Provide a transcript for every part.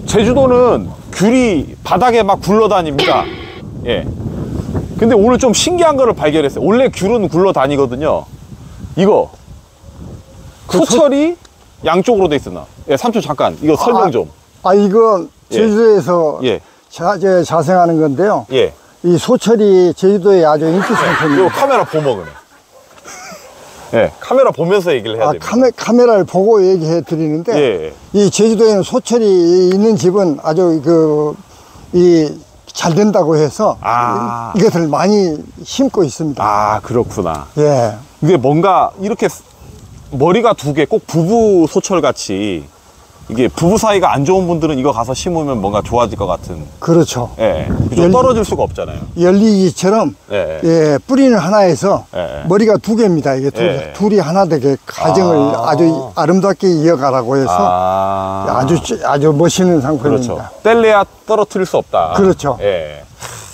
제주도는 귤이 바닥에 막 굴러다닙니다. 예. 근데 오늘 좀 신기한 거를 발견했어요. 원래 귤은 굴러다니거든요. 이거 소철이 양쪽으로 돼 있었나? 예, 삼촌 잠깐 이거 설명 좀. 이건 제주도에서 예. 자생하는 건데요. 예. 이 소철이 제주도에 아주 인기 이거 상품입니다. 카메라 보면 그래. 예, 카메라 보면서 얘기를 해야 됩니다. 카메라를 보고 얘기해 드리는데, 예. 이 제주도에는 소철이 있는 집은 아주 잘 된다고 해서 이것을 많이 심고 있습니다. 아, 그렇구나. 예. 이게 뭔가 이렇게 머리가 두 개, 꼭 부부 소철 같이 이게 부부 사이가 안 좋은 분들은 이거 가서 심으면 뭔가 좋아질 것 같은. 그렇죠. 예. 좀 떨어질 수가 없잖아요. 열리기처럼 예, 뿌리는 하나에서 머리가 두 개입니다. 이게 둘이 하나 되게 가정을 아주 아름답게 이어가라고 해서 아주 멋있는 상품입니다. 그렇죠. 뗄래야 떨어뜨릴 수 없다. 그렇죠. 예.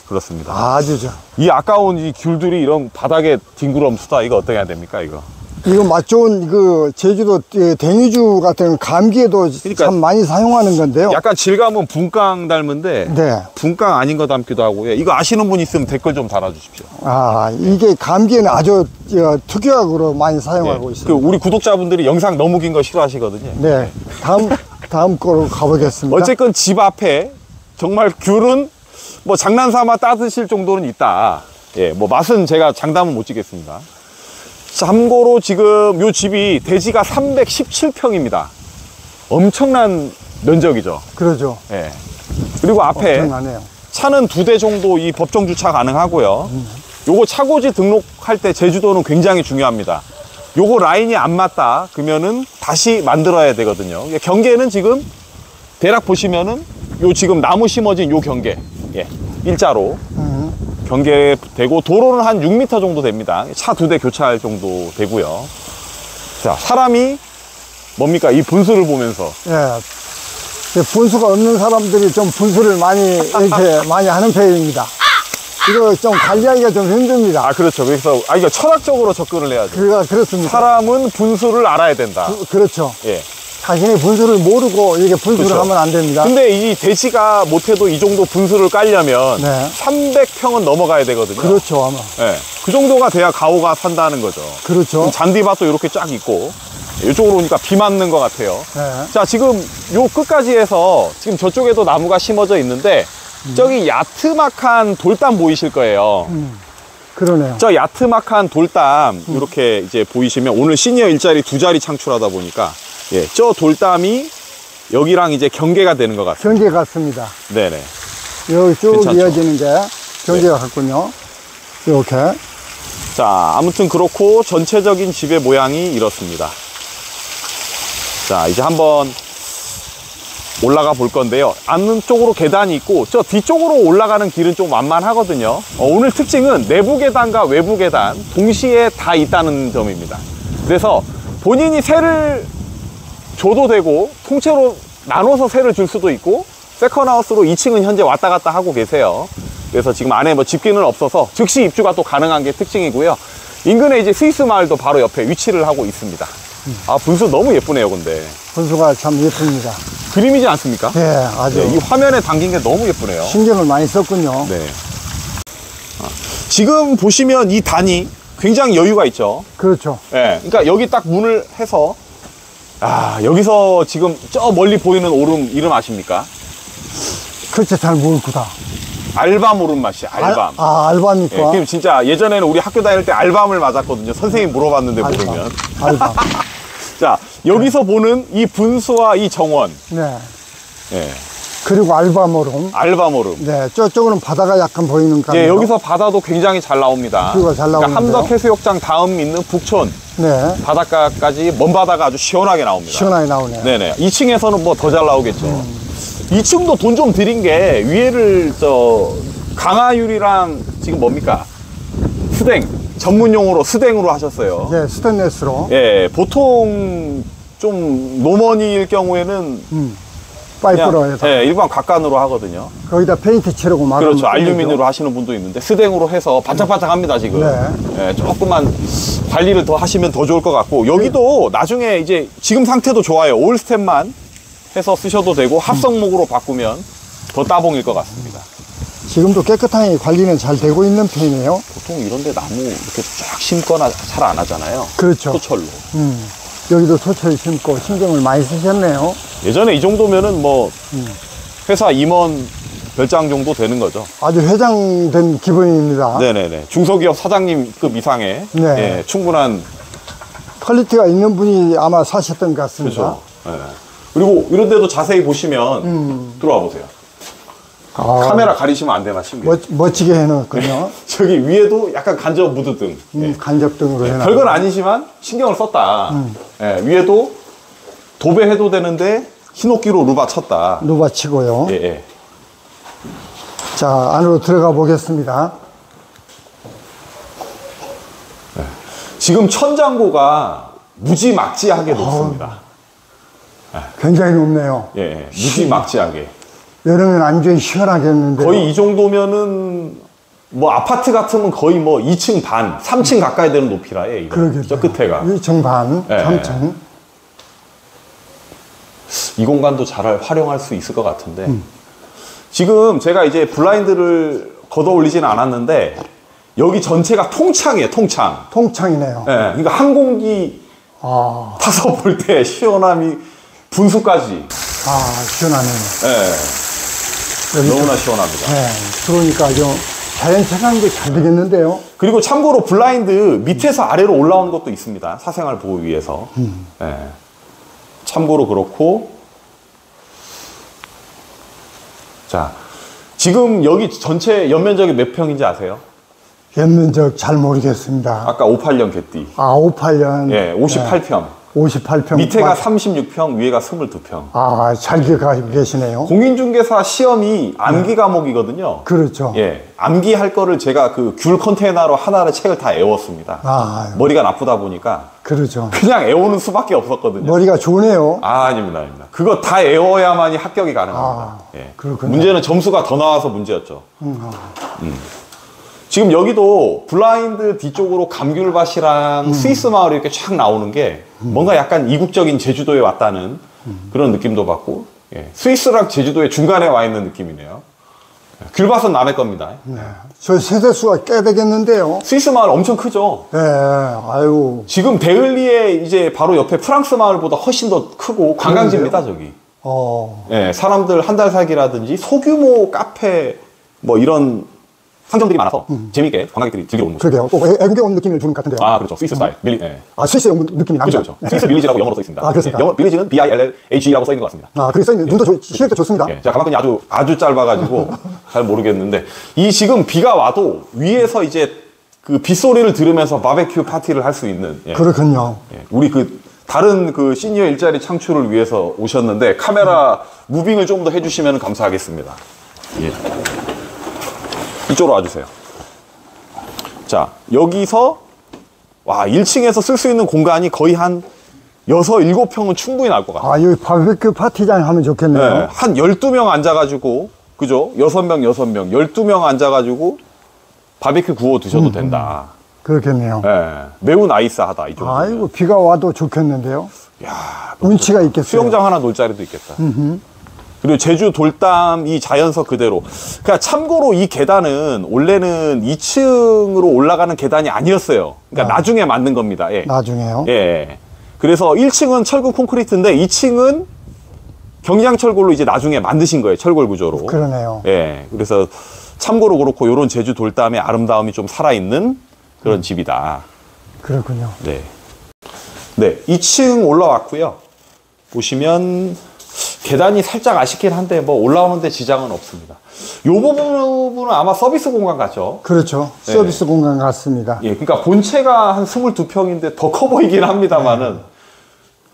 그렇습니다. 아주죠. 이 아까운 이 귤들이 이런 바닥에 뒹굴엄수다. 이거 어떻게 해야 됩니까, 이거? 이거 맛 좋은 제주도 댕이주 같은 감기에도 그러니까 참 많이 사용하는 건데요. 약간 질감은 분깡 닮은데 네. 분깡 아닌 거 닮기도 하고요. 이거 아시는 분 있으면 댓글 좀 달아주십시오. 이게 감기에는 아주 특유약으로 많이 사용하고 있습니다. 우리 구독자분들이 영상 너무 긴 거 싫어하시거든요. 네. 다음 거로 가보겠습니다. 어쨌건 집 앞에 정말 귤은 뭐 장난삼아 따드실 정도는 있다. 예, 뭐 맛은 제가 장담은 못 지겠습니다. 참고로 지금 요 집이 대지가 317평입니다. 엄청난 면적이죠. 그러죠. 예. 그리고 앞에 엄청나네요. 차는 2대 정도 이 법정 주차 가능하고요. 요거 차고지 등록할 때 제주도는 굉장히 중요합니다. 요거 라인이 안 맞다 그러면은 다시 만들어야 되거든요. 경계는 지금 대략 보시면은 요 지금 나무 심어진 요 경계, 예, 일자로 경계되고 도로는 한 6m 정도 됩니다. 차 2대 교차할 정도 되고요. 자, 사람이 뭡니까? 이 분수를 보면서. 예. 분수가 없는 사람들이 좀 분수를 많이 하는 편입니다. 이거 좀 관리하기가 좀 힘듭니다. 그렇죠. 그래서 이거 철학적으로 접근을 해야죠. 그렇습니다. 사람은 분수를 알아야 된다. 그렇죠. 예. 자신의 분수를 모르고 이게 분수를 그렇죠. 하면 안 됩니다. 근데 이 대지가 못해도 이 정도 분수를 깔려면 300평은 넘어가야 되거든요. 그렇죠, 아마. 예. 그 정도가 돼야 가오가 산다는 거죠. 그렇죠. 잔디밭도 이렇게 쫙 있고 이쪽으로 오니까 비 맞는 것 같아요. 네. 자, 지금 요 끝까지 해서 지금 저쪽에도 나무가 심어져 있는데 저기 야트막한 돌담 보이실 거예요. 그러네요. 저 야트막한 돌담 이렇게 이제 보이시면 오늘 시니어 일자리 2자리 창출하다 보니까 예, 저 돌담이 여기랑 이제 경계가 되는 것 같습니다. 경계 같습니다. 네네. 여기 쭉 괜찮죠? 이어지는 게 경계가 같군요. 이렇게. 자, 아무튼 그렇고 전체적인 집의 모양이 이렇습니다. 자, 이제 한번 올라가 볼 건데요. 안쪽으로 계단이 있고 저 뒤쪽으로 올라가는 길은 좀 완만하거든요. 오늘 특징은 내부 계단과 외부 계단 동시에 다 있다는 점입니다. 그래서 본인이 세를 줘도 되고 통째로 나눠서 세를 줄 수도 있고 세컨하우스로 2층은 현재 왔다 갔다 하고 계세요. 그래서 지금 안에 뭐 집기는 없어서 즉시 입주가 또 가능한 게 특징이고요. 인근에 이제 스위스 마을도 바로 옆에 위치를 하고 있습니다. 분수 너무 예쁘네요. 근데 분수가 참 예쁩니다. 그림이지 않습니까? 네, 아주. 네, 이 화면에 담긴 게 너무 예쁘네요. 신경을 많이 썼군요. 네. 지금 보시면 이 단이 굉장히 여유가 있죠. 그렇죠. 네, 그러니까 여기 딱 문을 해서 여기서 지금 저 멀리 보이는 오름 이름 아십니까? 그렇죠. 잘 모르구나. 알밤 오름 맛이야. 알밤. 알밤이니까. 예, 그럼 진짜 예전에는 우리 학교 다닐 때 알밤을 맞았거든요. 선생님 물어봤는데 모르면. 알밤. 자, 여기서 보는 이 분수와 이 정원. 네. 예. 그리고 알밤오름. 알밤오름. 네, 저쪽은 바다가 약간 보이는 거. 예, 여기서 바다도 굉장히 잘 나옵니다. 뷰가 잘 나오는데요. 그러니까 함덕해수욕장 다음 있는 북촌 네. 바닷가까지 먼 바다가 아주 시원하게 나옵니다. 시원하게 나오네요. 네네. 2층에서는 뭐 더 잘 나오겠죠. 2층도 돈 좀 들인 게 위에를 강화유리랑 지금 뭡니까? 스댕. 전문용어로 스댕으로 하셨어요. 네, 스테인레스로. 예, 보통 좀 노머니일 경우에는 파이프로 해서. 예, 일반 곽간으로 하거든요. 거기다 페인트 칠하고 막으면. 그렇죠. 알루미늄으로 하시는 분도 있는데 스댕으로 해서 반짝반짝합니다 지금. 네. 예, 조금만 관리를 더 하시면 더 좋을 것 같고 여기도 나중에 이제 지금 상태도 좋아요. 올 스텝만 해서 쓰셔도 되고 합성목으로 바꾸면 더 따봉일 것 같습니다. 지금도 깨끗하게 관리는 잘 되고 있는 편이에요. 보통 이런데 나무 이렇게 쫙 심거나 잘 안 하잖아요. 그렇죠. 토철로. 여기도 토철 심고 신경을 많이 쓰셨네요. 예전에 이 정도면은 뭐 회사 임원 별장 정도 되는 거죠. 아주 회장된 기분입니다. 네네네. 중소기업 사장님급 이상의 네. 예, 충분한 퀄리티가 있는 분이 아마 사셨던 것 같습니다. 그렇죠. 예. 그리고 이런 데도 자세히 보시면 들어와 보세요. 아, 카메라 가리시면 안 되나 신기해요. 멋지게 해놓았군요. 저기 위에도 약간 간접 무드등. 예. 간접등으로 해놨 별건 아니지만 신경을 썼다. 예, 위에도 도배해도 되는데 흰옥기로 루바 쳤다. 루바 치고요. 예, 예. 자, 안으로 들어가 보겠습니다. 지금 천장고가 무지막지하게 높습니다. 굉장히 높네요. 예, 예. 무지막지하게. 여름엔 완전히 시원하겠는데. 거의 이 정도면은 뭐 아파트 같으면 거의 뭐 2층 반, 3층 가까이 되는 높이라에 이거. 그러겠죠. 저 끝에가. 2층 반, 예. 3층. 이 공간도 잘 활용할 수 있을 것 같은데. 지금 제가 이제 블라인드를 걷어 올리지는 않았는데 여기 전체가 통창이에요, 통창. 통창이네요. 예, 그러니까 항공기 아, 타서 볼 때 시원함이 분수까지. 아, 시원하네요. 예, 여기 너무나 시원합니다. 네, 들어오니까 아주 자연 채광도 잘 되겠는데요. 그리고 참고로 블라인드 밑에서 아래로 올라오는 것도 있습니다. 사생활 보호 위해서. 예. 참고로 그렇고. 자, 지금 여기 전체 연면적이 몇 평인지 아세요? 연면적 잘 모르겠습니다. 아까 58년 개띠. 아, 58년. 예, 58평. 58평. 밑에가 36평, 위에가 22평. 아, 잘 기억하고 계시네요. 공인중개사 시험이 암기 과목이거든요. 그렇죠. 예, 암기할 거를 제가 그 귤 컨테이너로 하나를 책을 다 애웠습니다. 아, 머리가 나쁘다 보니까 그렇죠. 그냥 애우는 수밖에 없었거든요. 머리가 좋네요. 아, 아닙니다, 아닙니다. 그거 다 애워야만이 합격이 가능합니다. 아, 예. 그렇군요. 문제는 점수가 더 나와서 문제였죠. 지금 여기도 블라인드 뒤쪽으로 감귤밭이랑 스위스 마을이 이렇게 쫙 나오는 게 뭔가 약간 이국적인 제주도에 왔다는 그런 느낌도 받고, 예. 스위스랑 제주도의 중간에 와 있는 느낌이네요. 귤밭은 남의 겁니다. 네. 저 세대수가 꽤 되겠는데요. 스위스 마을 엄청 크죠? 네, 아유. 지금 데을리에 이제 바로 옆에 프랑스 마을보다 훨씬 더 크고 관광지입니다, 저기. 예, 사람들 한 달 살기라든지 소규모 카페 뭐 이런 상점들이 많아서 재미있게 관광객들이 즐기러 오는 곳. 그러게요. 꼭 애국에 온 느낌을 주는 것 같은데요. 아, 그렇죠. 스위스 스타일. 예. 아, 스위스에 온 느낌이 납니다. 그렇죠, 그렇죠. 스위스 빌리지라고 영어로 써 있습니다. 아, 그렇습니까? 예, 영어 빌리지는 BILLAG라고 써 있는 것 같습니다. 아, 그래서 눈도 시력도 좋습니다. 예, 제가 가만히 아주 짧아가지고 잘 모르겠는데 이 지금 비가 와도 위에서 이제 그 빗소리를 들으면서 바베큐 파티를 할 수 있는. 예. 그렇군요. 예, 우리 그 다른 그 시니어 일자리 창출을 위해서 오셨는데 카메라 무빙을 좀 더 해주시면 감사하겠습니다. 예. 이쪽으로 와주세요. 자, 여기서 와 1층에서 쓸 수 있는 공간이 거의 한 6, 7평은 충분히 나올 것 같아요. 아, 여기 바베큐 파티장 하면 좋겠네요. 네, 한 12명 앉아가지고 그죠? 6명, 6명, 12명 앉아가지고 바베큐 구워 드셔도 된다. 그렇겠네요. 네, 매우 나이스하다 이 정도. 아이고, 비가 와도 좋겠는데요. 야, 운치가 있겠어요. 수영장 하나 놀 자리도 있겠다. 그리고 제주 돌담 이 자연석 그대로. 그러니까 참고로 이 계단은 원래는 2층으로 올라가는 계단이 아니었어요. 그러니까 나중에 만든 겁니다. 예. 나중에요. 예. 그래서 1층은 철근 콘크리트인데 2층은 경량 철골로 이제 나중에 만드신 거예요. 철골 구조로. 그러네요. 예. 그래서 참고로 그렇고 요런 제주 돌담의 아름다움이 좀 살아있는 그런 집이다. 그렇군요. 네. 네. 2층 올라왔고요. 보시면 계단이 살짝 아쉽긴 한데 뭐 올라오는데 지장은 없습니다. 요 부분은 아마 서비스 공간 같죠? 그렇죠. 네. 서비스 공간 같습니다. 예, 그러니까 본체가 한 22평인데 더 커 보이긴 합니다만은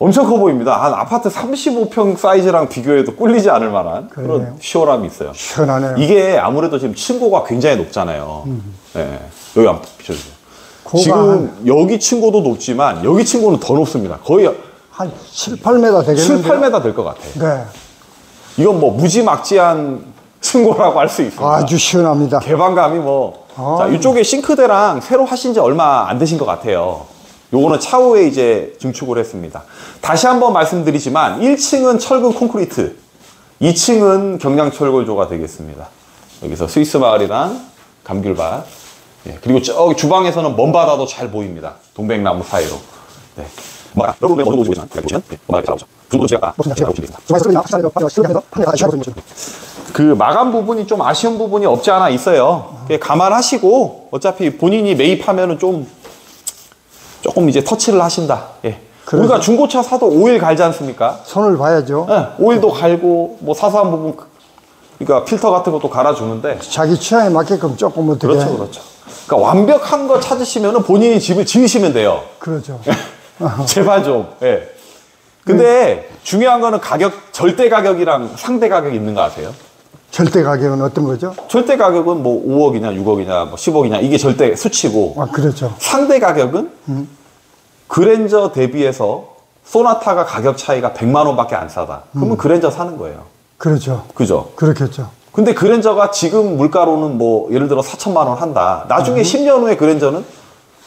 엄청 커 보입니다. 한 아파트 35평 사이즈랑 비교해도 꿀리지 않을 만한 그러네요. 그런 시원함이 있어요. 시원하네요. 이게 아무래도 지금 층고가 굉장히 높잖아요. 예, 여기 한번 비춰주세요. 고가 지금 여기 층고도 높지만 여기 층고는 더 높습니다. 거의 한 7, 8m 되겠는데요. 7, 8m 될 것 같아요. 네. 이건 뭐 무지막지한 층고라고 할 수 있습니다. 아주 시원합니다. 개방감이 뭐. 자, 이쪽에 싱크대랑 새로 하신 지 얼마 안 되신 것 같아요. 요거는 차후에 이제 증축을 했습니다. 다시 한번 말씀드리지만 1층은 철근 콘크리트, 2층은 경량철골조가 되겠습니다. 여기서 스위스 마을이랑 감귤밭, 예, 그리고 저기 주방에서는 먼 바다도 잘 보입니다. 동백나무 사이로. 네. 여러분의 어느 곳에 보시면 잘 나오죠. 그 제가 그 마감 부분이 좀 아쉬운 부분이 없지 않아 있어요. 감안하시고 어차피 본인이 매입하면은 조금 이제 터치를 하신다. 예. 우리가 중고차 사도 오일 갈지 않습니까? 손을 봐야죠. 네, 오일도 갈고 뭐 사소한 부분, 그러니까 필터 같은 것도 갈아주는데 자기 취향에 맞게끔 조금 어떻게. 그렇죠, 그렇죠. 그러니까 완벽한 거 찾으시면은 본인이 집을 지으시면 돼요. 그렇죠. 제발 좀. 예. 근데 중요한 거는 가격, 절대 가격이랑 상대 가격이 있는 거 아세요? 절대 가격은 어떤 거죠? 절대 가격은 뭐 5억이냐 6억이냐 뭐 10억이냐 이게 절대 수치고. 아, 그렇죠. 상대 가격은 그랜저 대비해서 소나타가 가격 차이가 100만 원밖에 안 싸다. 그러면 그랜저 사는 거예요. 그렇죠. 그죠? 그렇겠죠. 근데 그랜저가 지금 물가로는 뭐 예를 들어 4천만 원 한다. 나중에 10년 후에 그랜저는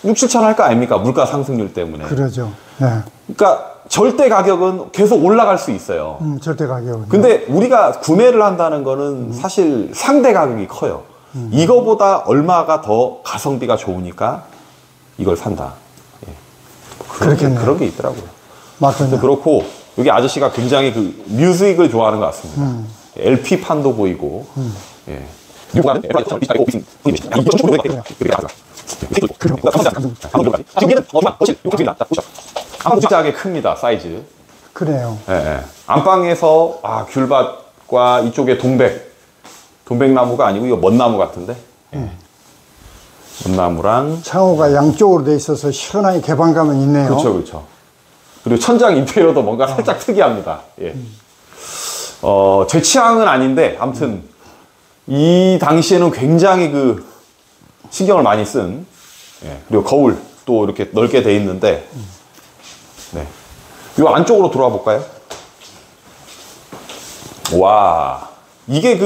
6, 7천 할 거 아닙니까? 물가 상승률 때문에. 그러죠. 네. 그러니까 절대 가격은 계속 올라갈 수 있어요. 절대 가격은. 근데 우리가 구매를 한다는 거는 사실 상대 가격이 커요. 이거보다 얼마가 더 가성비가 좋으니까 이걸 산다. 예. 그런 게 있더라고요. 맞군요. 그렇고 여기 아저씨가 굉장히 그 뮤직을 좋아하는 것 같습니다. LP 판도 보이고. 예. 안방장하게 큽니다, 사이즈. 그래요. 예, 예. 안방에서 귤밭과 이쪽에 동백나무가 아니고 이거 먼나무 같은데. 예. 먼나무랑 창호가 양쪽으로 돼 있어서 시원하게 개방감은 있네요. 그렇죠, 그렇죠. 그리고 천장 인테리어도 뭔가 살짝 특이합니다. 예. 제 취향은 아닌데 아무튼 이 당시에는 굉장히 그 신경을 많이 쓴. 예. 그리고 거울 또 이렇게 넓게 돼 있는데. 네. 이 안쪽으로 들어와 볼까요? 와, 이게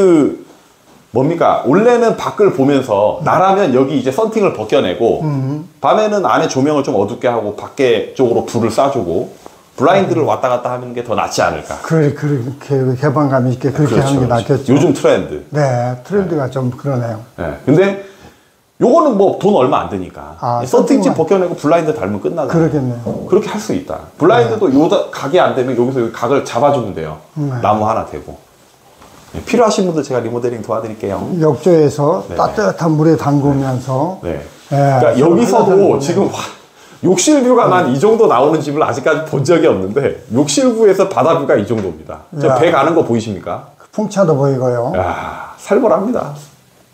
뭡니까? 원래는 밖을 보면서 나라면 여기 이제 썬팅을 벗겨내고 밤에는 안에 조명을 좀 어둡게 하고 밖에 쪽으로 불을 쏴주고 블라인드를 왔다 갔다 하는 게 더 낫지 않을까? 그렇게 개방감 있게 그렇게 그렇죠, 하는 게 그렇죠. 낫겠죠. 요즘 트렌드. 네, 트렌드가 좀 그러네요. 네. 근데 요거는 뭐 돈 얼마 안 드니까 썬팅지 벗겨내고 블라인드 달면 끝나잖아요. 그러겠네요. 그렇게 할 수 있다. 블라인드도 요 각이 안 되면 여기서 여기 각을 잡아주면 돼요. 나무 하나 대고. 네, 필요하신 분들 제가 리모델링 도와드릴게요. 욕조에서 따뜻한 물에 담그면서. 네. 그러니까 여기서도 지금 욕실뷰가 난 이 정도 나오는 집을 아직까지 본 적이 없는데 욕실뷰에서 바다뷰가 이 정도입니다. 저 배 가는 거 보이십니까? 풍차도 보이고요. 야, 살벌합니다.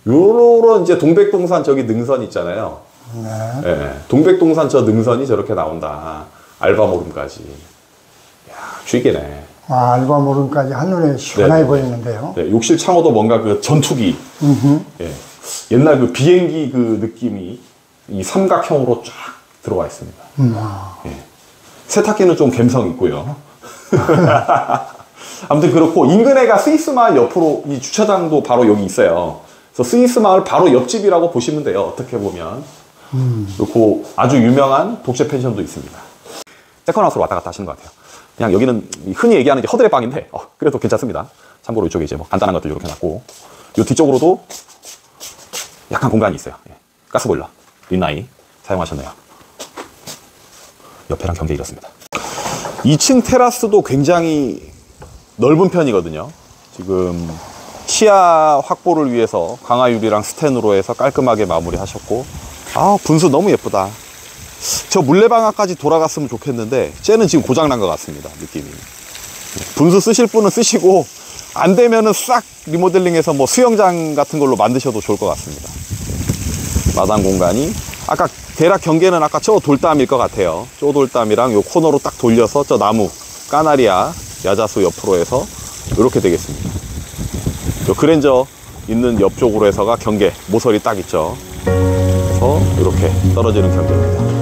요런 이제 동백동산 저기 능선 있잖아요. 네. 네. 동백동산 저 능선이 저렇게 나온다. 알바모름까지. 야, 쥐기네. 알바모름까지 한눈에 시원하게 보이는데요. 네, 욕실 창호도 뭔가 그 전투기. 예. 옛날 그 비행기 그 느낌이 이 삼각형으로 쫙 들어와 있습니다. 예. 세탁기는 좀 감성 있고요. 아무튼 그렇고 인근에가 스위스 마을 옆으로 이 주차장도 바로 여기 있어요. 그래서 스위스 마을 바로 옆집이라고 보시면 돼요. 어떻게 보면. 그리고 아주 유명한 독채 펜션도 있습니다. 세컨하우스로 왔다 갔다 하시는 것 같아요. 그냥 여기는 흔히 얘기하는 이제 허들의 방인데 그래도 괜찮습니다. 참고로 이쪽에 이제 뭐 간단한 것들 이렇게 놨고 이 뒤쪽으로도 약간 공간이 있어요. 예. 가스보일러 린나이 사용하셨네요. 옆에랑 경계 이렇습니다. 2층 테라스도 굉장히 넓은 편이거든요. 지금 시야 확보를 위해서 강화유리랑 스텐으로 해서 깔끔하게 마무리하셨고 분수 너무 예쁘다. 저 물레방아까지 돌아갔으면 좋겠는데 쟤는 지금 고장난 것 같습니다. 느낌이. 분수 쓰실 분은 쓰시고 안 되면은 싹 리모델링해서 뭐 수영장 같은 걸로 만드셔도 좋을 것 같습니다. 마당 공간이 아까 대략 경계는 아까 저 돌담일 것 같아요. 저 돌담이랑 요 코너로 딱 돌려서 저 나무 까나리아 야자수 옆으로 해서 이렇게 되겠습니다. 요 그랜저 있는 옆쪽으로 해서가 경계 모서리 딱 있죠. 그래서 이렇게 떨어지는 경계입니다.